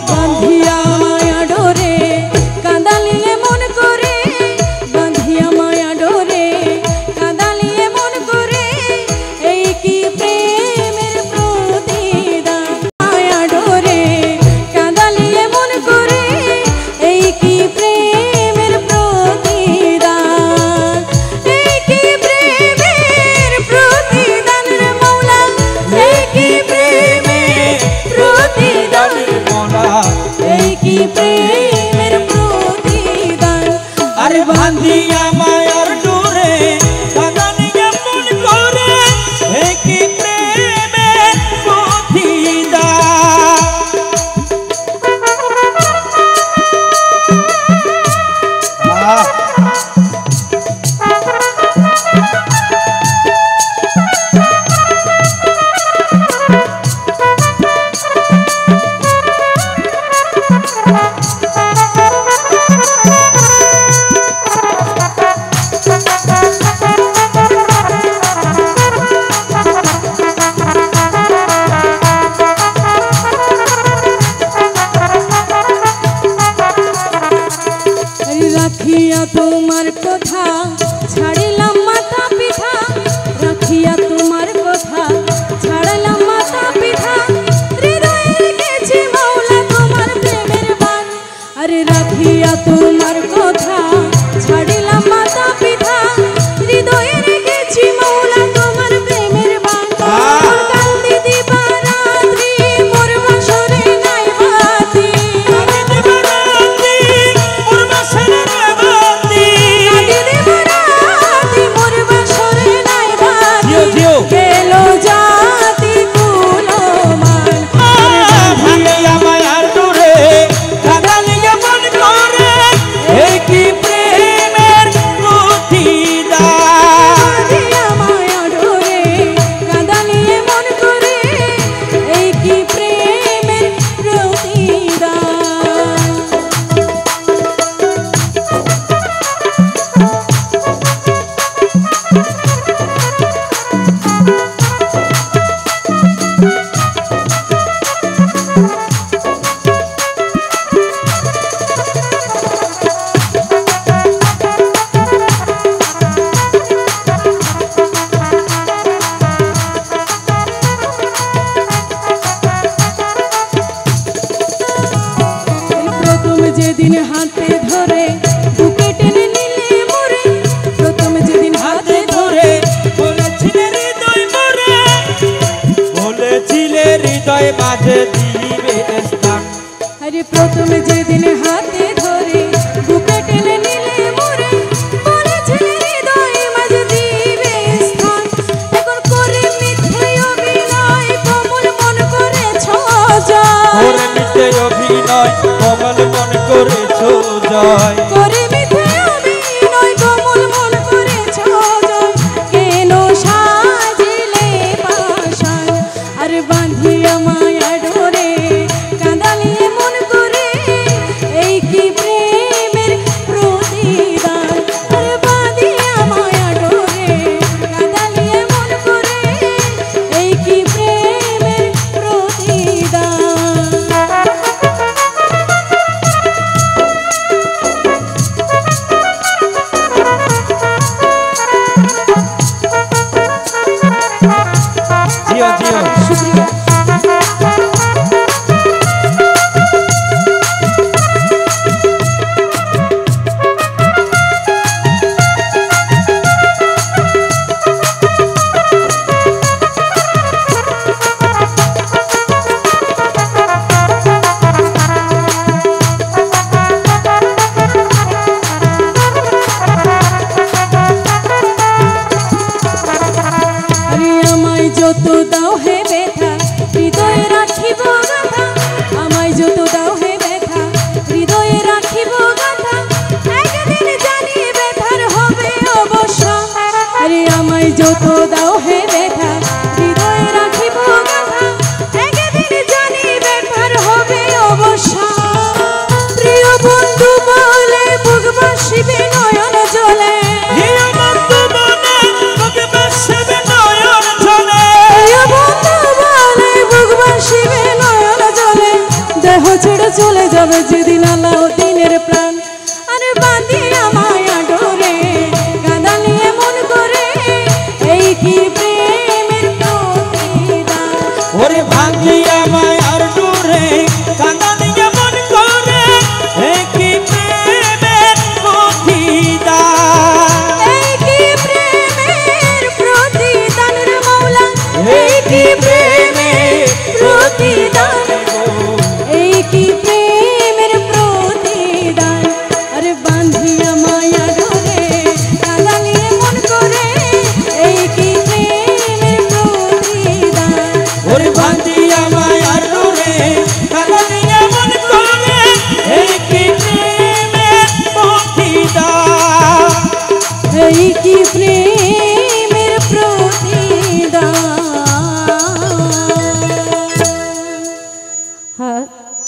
বান্ধিয়া মায়া ডোরে কাঁদালিয়ে মন করে, বান্ধিয়া মায়া ডোরে কাঁদালিয়ে মন করে, এই কি প্রেমের প্রতিদান। মায়া ডোরে কাঁদালিয়ে মন করে, এই কি প্রেমের প্রতিদান, এই কি প্রেমের প্রতিদান রে মৌলা, এই কি প্রেমের প্রতিদান রে মৌলা, এই কি প্রেমের প্রতিদান। আরে বান্ধিয়া মায়ার ডোরে কাঁদালিয়ে মন করে, এই কি প্রেমের প্রতিদান। রাখিয়া তোমার কথা ছাড়িলাম মাথা পিঠা, রাখিয়া তোমার কথা ছাড়লাম মাথা পিঠা, হৃদয়ে রেখেছি মাওলা তোমার প্রেমের বান। আরে রাখিয়া তোমার কথা ছাড়িলাম মাথা পিঠা, হৃদয়ে রেখেছি মাওলা তোমার প্রেমের বান। কান্দি দিবা রাত্রি মোর বাসরে নাই বাতি, গেলো জাতি কুলমান। বান্ধিয়া মায়ার ডোরে কাঁদালিয়ে মন করে, এই কি প্রেমের প্রতিদান। বান্ধিয়া মায়া ডোরে কাঁদালিয়ে মন করে, এই কি প্রেমের প্রতিদান। প্রথম যেদিন হাতে ধরে বুকে টেনে নিলে মোরে, প্রথম যেদিন হাতে ধরে বলেছিলে হৃদয় মোরে, বলেছিলে হৃদয় মাঝে দিবে স্থান। আরে প্রথম যেদিন হাতে ধরে বুকে টেনে নিলে মোরে, বলেছিলে হৃদয় মাঝে দিবে স্থান। এখন করে মিথ্যে অভিনয় কোমল মন করেছ জয়, ওরে মিথ্যে অভিনয় কমল মন করেছ জয়। করে মিথ্যে অভিনয় কোমল মন করেছ জয়, কেন সাজিলে পাষাণ। আরে বান্ধিয়া মায়া ডোরে কাঁদালিয়ে মন করে, এই কি প্রেমের প্রতিদান। আরে বান্ধিয়া মায়া ডোরে কাঁদালিয়ে মন করে, এই কি প্রেমের প্রতিদান। ছেড়ে চলে যাবে যেদিন আলাউদ্দিনের প্রাণ। আরে বাঁধিয়ে